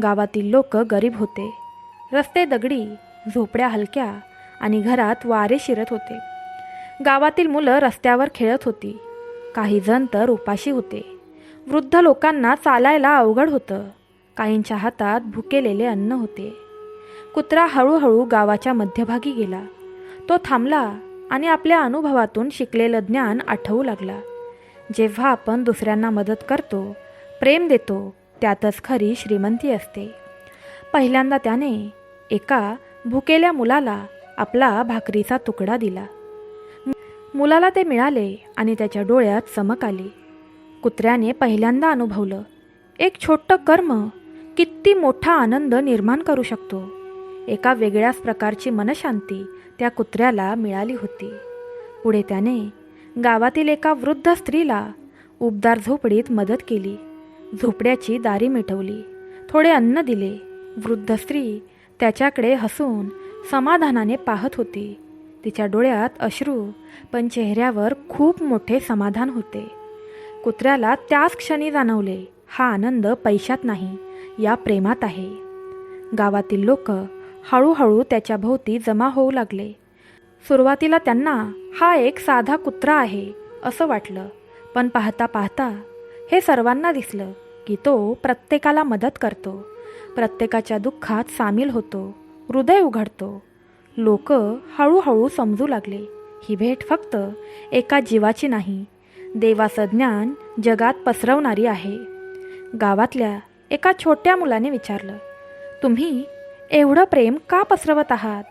[SPEAKER 1] गावातील लोक गरीब होते. रस्ते दगडी, झोपड्या हलक्या आणि घरात वारे शिरत होते. गावातील मुलं रस्त्यावर खेळत होती, काही जण तर उपाशी होते. वृद्ध लोकांना चालायला अवघड होतं. काहींच्या हातात भुकेलेले अन्न होते. कुत्रा हळूहळू गावाच्या मध्यभागी गेला. तो थांबला आणि आपल्या अनुभवातून शिकलेलं ज्ञान आठवू लागला. जेव्हा आपण दुसऱ्यांना मदत करतो, प्रेम देतो, त्यातच खरी श्रीमंती असते. पहिल्यांदा त्याने एका भुकेल्या मुलाला आपला भाकरीचा तुकडा दिला. मुलाला ते मिळाले आणि त्याच्या डोळ्यात चमक आली. कुत्र्याने पहिल्यांदा अनुभवलं, एक छोटं कर्म किती मोठा आनंद निर्माण करू शकतो. एका वेगळ्याच प्रकारची मनशांती त्या कुत्र्याला मिळाली होती. पुढे त्याने गावातील एका वृद्ध स्त्रीला उबदार झोपडीत मदत केली. झोपड्याची दारी मिटवली, थोडे अन्न दिले. वृद्ध स्त्री त्याच्याकडे हसून समाधानाने पाहत होती. तिच्या डोळ्यात अश्रू, पण चेहऱ्यावर खूप मोठे समाधान होते. कुत्र्याला त्याच क्षणी जाणवले, हा आनंद पैशात नाही, या प्रेमात आहे. गावातील लोक हळूहळू त्याच्या भोवती जमा होऊ लागले. सुरुवातीला त्यांना हा एक साधा कुत्रा आहे असं वाटलं, पण पाहता पाहता हे सर्वांना दिसलं की तो प्रत्येकाला मदत करतो, प्रत्येकाच्या दुःखात सामील होतो, हृदय उघडतो. लोक हळूहळू समजू लागले, ही भेट फक्त एका जीवाची नाही, देवाचं ज्ञान जगात पसरवणारी आहे. गावातल्या एका छोट्या मुलाने विचारलं, तुम्ही एवढं प्रेम का पसरवत आहात?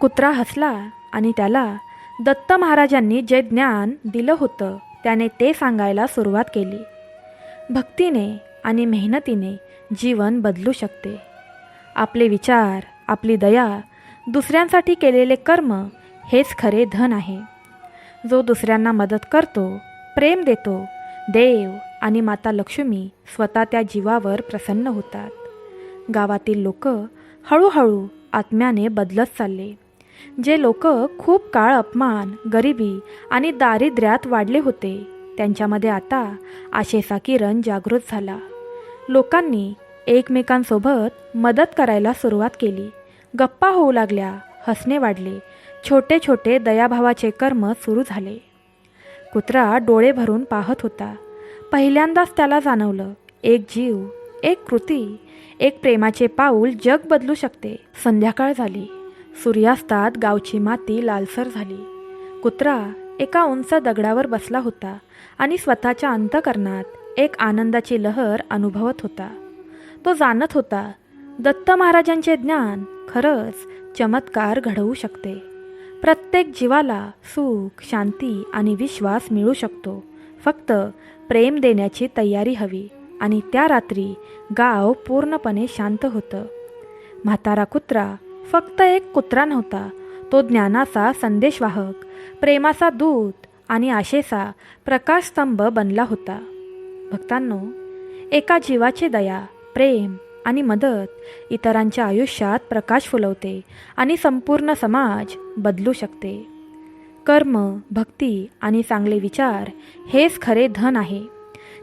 [SPEAKER 1] कुत्रा हसला आणि त्याला दत्त महाराजांनी जे ज्ञान दिलं होतं त्याने ते सांगायला सुरुवात केली. भक्तीने आणि मेहनतीने जीवन बदलू शकते. आपले विचार, आपली दया, दुसऱ्यांसाठी केलेले कर्म हेच खरे धन आहे. जो दुसऱ्यांना मदत करतो, प्रेम देतो, देव आणि माता लक्ष्मी स्वतः त्या जीवावर प्रसन्न होतात. गावातील लोक हळूहळू आत्म्याने बदलत चालले. जे लोक खूप काळ अपमान, गरिबी आणि दारिद्र्यात वाढले होते, त्यांच्यामध्ये आता आशेचा किरण जागृत झाला. लोकांनी एकमेकांसोबत मदत करायला सुरुवात केली. गप्पा होऊ लागल्या, हसणे वाढले, छोटे छोटे दयाभावाचे कर्म सुरू झाले. कुत्रा डोळे भरून पाहत होता. पहिल्यांदाच त्याला जाणवलं, एक जीव, एक कृती, एक प्रेमाचे पाऊल जग बदलू शकते. संध्याकाळ झाली. सूर्यास्तात गावची माती लालसर झाली. कुत्रा एका उंच दगडावर बसला होता आणि स्वतःच्या अंतःकरणात एक आनंदाची लहर अनुभवत होता. तो जाणत होता, दत्त महाराजांचे ज्ञान खरंच चमत्कार घडवू शकते. प्रत्येक जीवाला सुख, शांती आणि विश्वास मिळू शकतो. फक्त प्रेम देण्याची तयारी हवी. आणि त्या रात्री गाव पूर्णपणे शांत होतं. म्हातारा कुत्रा फक्त एक कुत्रा नव्हता, तो ज्ञानाचा संदेशवाहक, प्रेमाचा दूत आणि आशेचा प्रकाशस्तंभ बनला होता. भक्तांनो, एका जीवाची दया, प्रेम आणि मदत इतरांच्या आयुष्यात प्रकाश फुलवते आणि संपूर्ण समाज बदलू शकते. कर्म, भक्ती आणि चांगले विचार हेच खरे धन आहे,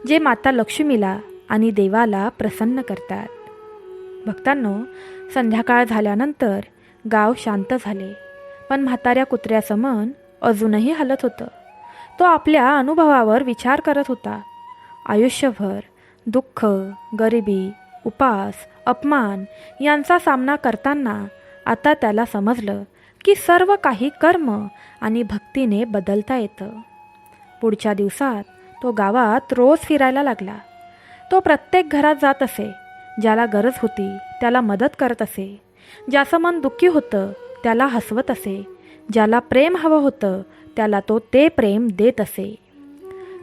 [SPEAKER 1] जे माता लक्ष्मीला आणि देवाला प्रसन्न करतात. भक्तांनो, संध्याकाळ झाल्यानंतर गाव शांत झाले, पण म्हाताऱ्या कुत्र्याचं मन अजूनही हलत होतं. तो आपल्या अनुभवावर विचार करत होता. आयुष्यभर दुःख, गरिबी, उपास, अपमान यांचा सामना करताना आता त्याला समजलं की सर्व काही कर्म आणि भक्तीने बदलता येतं. पुढच्या दिवसात तो गावात रोज फिरायला लागला. तो प्रत्येक घरात जात असे, ज्याला गरज होती त्याला मदत करत असे, ज्याचं मन दुःखी होतं त्याला हसवत असे, ज्याला प्रेम हवं होतं त्याला तो ते प्रेम देत असे.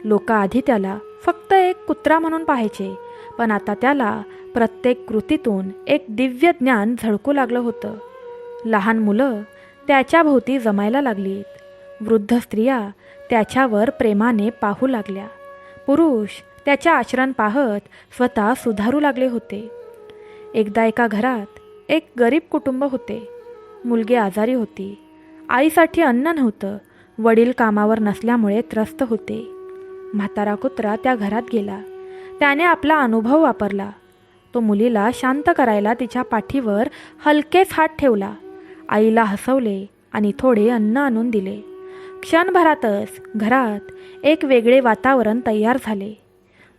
[SPEAKER 1] लोक आधी त्याला फक्त एक कुत्रा म्हणून पाहायचे, पण आता त्याला प्रत्येक कृतीतून एक दिव्य ज्ञान झळकू लागलं होतं. लहान मुलं त्याच्या भोवती जमायला लागलीत. वृद्ध स्त्रिया त्याच्यावर प्रेमाने पाहू लागल्या. पुरुष त्याच्या आचरण पाहत स्वतः सुधारू लागले होते. एकदा एका घरात एक गरीब कुटुंब होते. मुलगी आजारी होती. आईसाठी अन्न नव्हतं. वडील कामावर नसल्यामुळे त्रस्त होते. म्हातारा कुत्रा त्या घरात गेला. त्याने आपला अनुभव वापरला. तो मुलीला शांत करायला तिच्या पाठीवर हलकेच हात ठेवला. आईला हसवले आणि थोडे अन्न आणून दिले. क्षणभरातच घरात एक वेगळे वातावरण तयार झाले.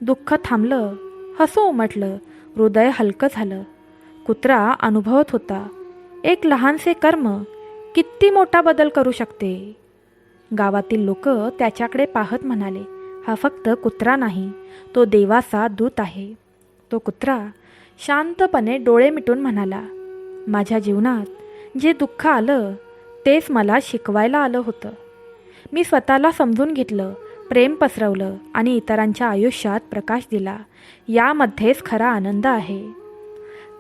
[SPEAKER 1] दुःख थांबलं, हसू उमटलं, हृदय हलकं झालं. कुत्रा अनुभवत होता, एक लहानसे कर्म किती मोठा बदल करू शकते. गावातील लोक त्याच्याकडे पाहत म्हणाले, हा फक्त कुत्रा नाही, तो देवाचा दूत आहे. तो कुत्रा शांतपणे डोळे मिटून म्हणाला, माझ्या जीवनात जे दुःख आलं तेच मला शिकवायला आलं होतं. मी स्वतःला समजून घेतलं, प्रेम पसरवलं आणि इतरांच्या आयुष्यात प्रकाश दिला. यामध्येच खरा आनंद आहे.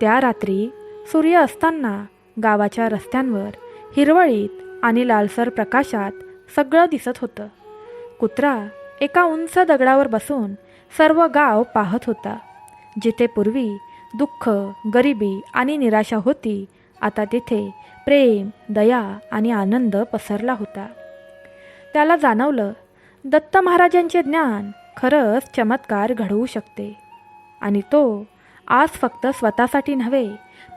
[SPEAKER 1] त्या रात्री सूर्य असताना गावाच्या रस्त्यांवर हिरवळीत आणि लालसर प्रकाशात सगळं दिसत होतं. कुत्रा एका उंच दगडावर बसून सर्व गाव पाहत होता. जिथे पूर्वी दुःख, गरिबी आणि निराशा होती, आता तिथे प्रेम, दया आणि आनंद पसरला होता. त्याला जाणवलं, दत्त महाराजांचे ज्ञान खरंच चमत्कार घडवू शकते. आणि तो आज फक्त स्वतःसाठी नव्हे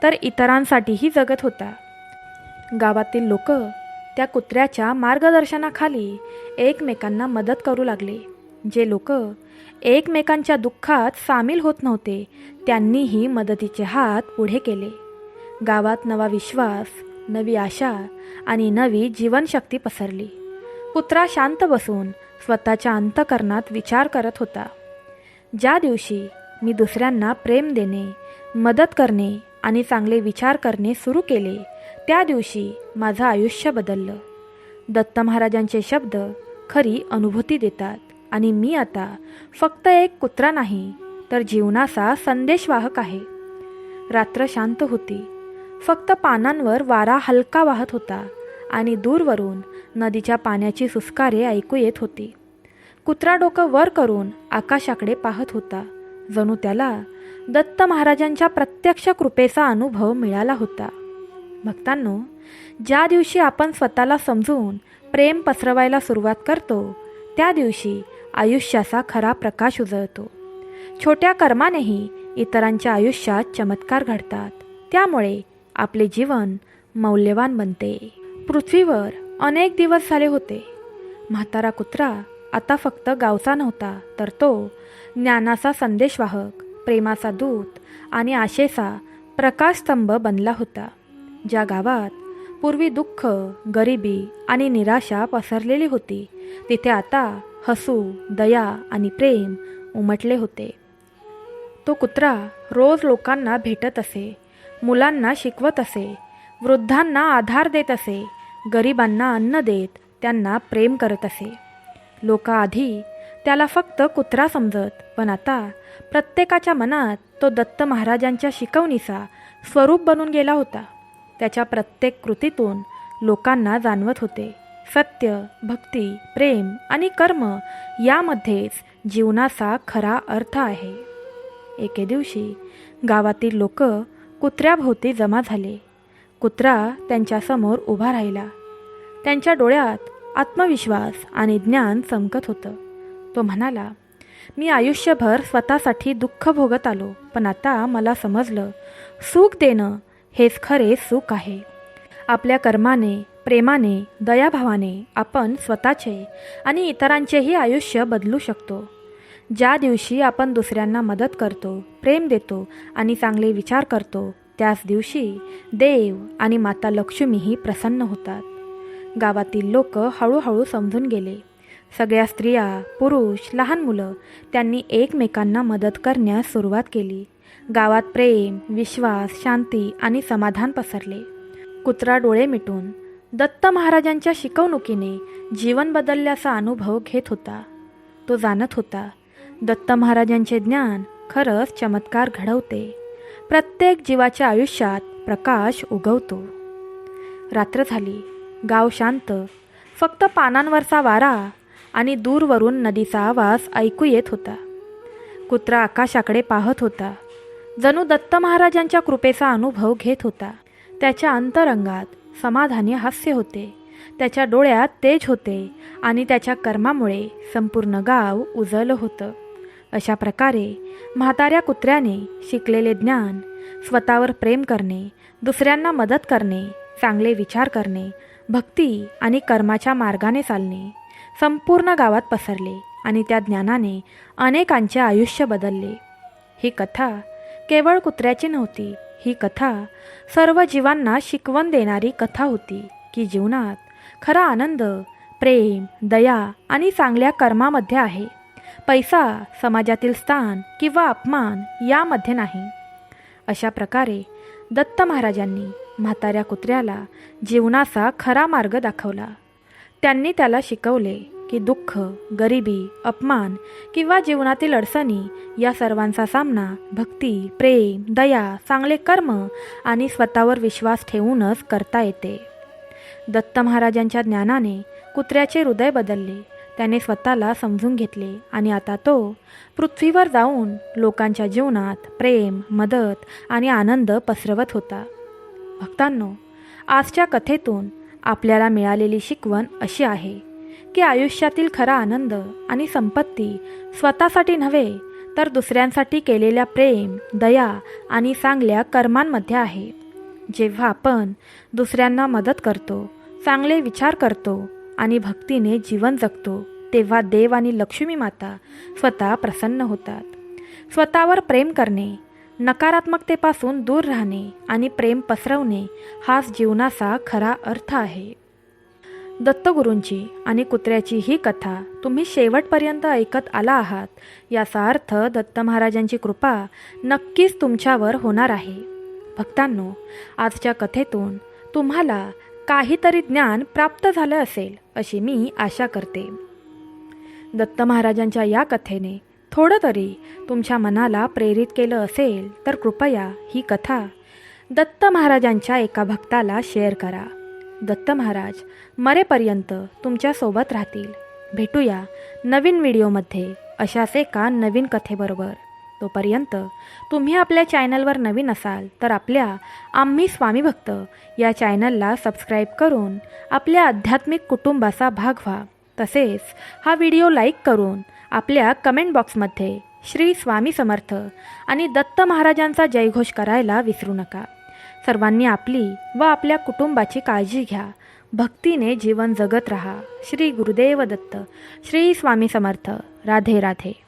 [SPEAKER 1] तर इतरांसाठीही जगत होता. गावातील लोक त्या कुत्र्याच्या मार्गदर्शनाखाली एकमेकांना मदत करू लागले. जे लोक एकमेकांच्या दुःखात सामील होत नव्हते, त्यांनीही मदतीचे हात पुढे केले. गावात नवा विश्वास, नवी आशा आणि नवी जीवनशक्ती पसरली. कुत्रा शांत बसून स्वतःच्या अंतःकरणात विचार करत होता, ज्या दिवशी मी दुसऱ्यांना प्रेम देणे, मदत करणे आणि चांगले विचार करणे सुरू केले, त्या दिवशी माझं आयुष्य बदललं. दत्त महाराजांचे शब्द खरी अनुभूती देतात आणि मी आता फक्त एक कुत्रा नाही तर जीवनाचा संदेशवाहक आहे. रात्र शांत होती. फक्त पानांवर वारा हलका वाहत होता आणि दूरवरून नदीच्या पाण्याची सुस्कारे ऐकू येत होती. कुत्रा डोकं वर करून आकाशाकडे पाहत होता, जणू त्याला दत्त महाराजांच्या प्रत्यक्ष कृपेचा अनुभव मिळाला होता. भक्तांनो, ज्या दिवशी आपण स्वतःला समजून प्रेम पसरवायला सुरुवात करतो, त्या दिवशी आयुष्याचा खरा प्रकाश उजळतो. छोट्या कर्मानेही इतरांच्या आयुष्यात चमत्कार घडतात. त्यामुळे आपले जीवन मौल्यवान बनते. पृथ्वीवर अनेक दिवस झाले होते. म्हातारा कुत्रा आता फक्त गावचा नव्हता, तर तो ज्ञानाचा संदेशवाहक, प्रेमाचा दूत आणि आशेचा प्रकाशस्तंभ बनला होता. ज्या गावात पूर्वी दुःख, गरिबी आणि निराशा पसरलेली होती, तिथे आता हसू, दया आणि प्रेम उमटले होते. तो कुत्रा रोज लोकांना भेटत असे, मुलांना शिकवत असे, वृद्धांना आधार देत असे, गरिबांना अन्न देत त्यांना प्रेम करत असे. लोक आधी त्याला फक्त कुत्रा समजत, पण आता प्रत्येकाच्या मनात तो दत्त महाराजांच्या शिकवणीचा स्वरूप बनून गेला होता. त्याच्या प्रत्येक कृतीतून लोकांना जाणवत होते, सत्य, भक्ती, प्रेम आणि कर्म यामध्येच जीवनाचा खरा अर्थ आहे. एके दिवशी गावातील लोक कुत्र्याभोवती जमा झाले. कुत्रा त्यांच्यासमोर उभा राहिला. त्यांच्या डोळ्यात आत्मविश्वास आणि ज्ञान चमकत होतं. तो म्हणाला, मी आयुष्यभर स्वतःसाठी दुःख भोगत आलो, पण आता मला समजलं, सुख देणं हेच खरे सुख आहे. आपल्या कर्माने, प्रेमाने, दयाभावाने आपण स्वतःचे आणि इतरांचेही आयुष्य बदलू शकतो. ज्या दिवशी आपण दुसऱ्यांना मदत करतो, प्रेम देतो आणि चांगले विचार करतो, त्याच दिवशी देव आणि माता लक्ष्मीही प्रसन्न होतात. गावातील लोक हळूहळू समजून गेले. सगळ्या स्त्रिया, पुरुष, लहान मुलं त्यांनी एकमेकांना मदत करण्यास सुरुवात केली. गावात प्रेम, विश्वास, शांती आणि समाधान पसरले. कुत्रा डोळे मिटून दत्त महाराजांच्या शिकवणुकीने जीवन बदलल्याचा अनुभव घेत होता. तो जाणत होता, दत्त महाराजांचे ज्ञान खरंच चमत्कार घडवते. प्रत्येक जीवाच्या आयुष्यात प्रकाश उगवतो. रात्र झाली. गाव शांत. फक्त पानांवरचा वारा आणि दूरवरून नदीचा आवाज ऐकू येत होता. कुत्रा आकाशाकडे पाहत होता, जणू दत्त महाराजांच्या कृपेचा अनुभव घेत होता. त्याच्या अंतरंगात समाधानी हास्य होते. त्याच्या डोळ्यात तेज होते आणि त्याच्या कर्मामुळे संपूर्ण गाव उजळलं होतं. अशा प्रकारे म्हाताऱ्या कुत्र्याने शिकलेले ज्ञान, स्वतःवर प्रेम करणे, दुसऱ्यांना मदत करणे, चांगले विचार करणे, भक्ती आणि कर्माच्या मार्गाने चालणे संपूर्ण गावात पसरले आणि त्या ज्ञानाने अनेकांचे आयुष्य बदलले. ही कथा केवळ कुत्र्याची नव्हती. ही कथा सर्व जीवांना शिकवण देणारी कथा होती की जीवनात खरा आनंद प्रेम, दया आणि चांगल्या कर्मामध्ये आहे. पैसा, समाजातील स्थान किंवा अपमान यामध्ये नाही. अशा प्रकारे दत्त महाराजांनी म्हाताऱ्या कुत्र्याला जीवनाचा खरा मार्ग दाखवला. त्यांनी त्याला शिकवले की दुःख, गरिबी, अपमान किंवा जीवनातील अडचणी या सर्वांचा सामना भक्ती, प्रेम, दया, चांगले कर्म आणि स्वतःवर विश्वास ठेवूनच करता येते. दत्त महाराजांच्या ज्ञानाने कुत्र्याचे हृदय बदलले. त्याने स्वतःला समजून घेतले आणि आता तो पृथ्वीवर जाऊन लोकांच्या जीवनात प्रेम, मदत आणि आनंद पसरवत होता. भक्तांनो, आजच्या कथेतून आपल्याला मिळालेली शिकवण अशी आहे की आयुष्यातील खरा आनंद आणि संपत्ती स्वतःसाठी नव्हे तर दुसऱ्यांसाठी केलेल्या प्रेम, दया आणि चांगल्या कर्मांमध्ये आहे. जेव्हा आपण दुसऱ्यांना मदत करतो, चांगले विचार करतो आणि भक्तीने जीवन जगतो, तेव्हा देव आणि लक्ष्मी माता स्वतः प्रसन्न होतात. स्वतःवर प्रेम करणे, नकारात्मकतेपासून दूर राहणे आणि प्रेम पसरवणे हाच जीवनाचा खरा अर्थ आहे. दत्तगुरूंची आणि कुत्र्याची ही कथा तुम्ही शेवटपर्यंत ऐकत आला आहात. याचा अर्थ दत्त महाराजांची कृपा नक्कीच तुमच्यावर होणार आहे. भक्तांनो, आजच्या कथेतून तुम्हाला काहीतरी ज्ञान प्राप्त झालं असेल अशी मी आशा करते. दत्त महाराजांच्या या कथेने थोडं तरी तुमच्या मनाला प्रेरित केलं असेल तर कृपया ही कथा दत्त महाराजांच्या एका भक्ताला शेअर करा. दत्त महाराज मरेपर्यंत तुमच्यासोबत राहतील. भेटूया नवीन व्हिडिओमध्ये अशाच एका नवीन कथेबरोबर. तोपर्यंत तुम्ही आपल्या चॅनलवर नवीन असाल तर आपल्या आम्ही स्वामी भक्त या चॅनलला सबस्क्राईब करून आपल्या आध्यात्मिक कुटुंबाचा भाग व्हा. तसेच हा व्हिडिओ लाईक करून आपल्या कमेंट बॉक्समध्ये श्री स्वामी समर्थ आणि दत्त महाराजांचा जयघोष करायला विसरू नका. सर्वांनी आपली व आपल्या कुटुंबाची काळजी घ्या. भक्तीने जीवन जगत रहा. श्री गुरुदेव दत्त. श्री स्वामी समर्थ. राधे राधे.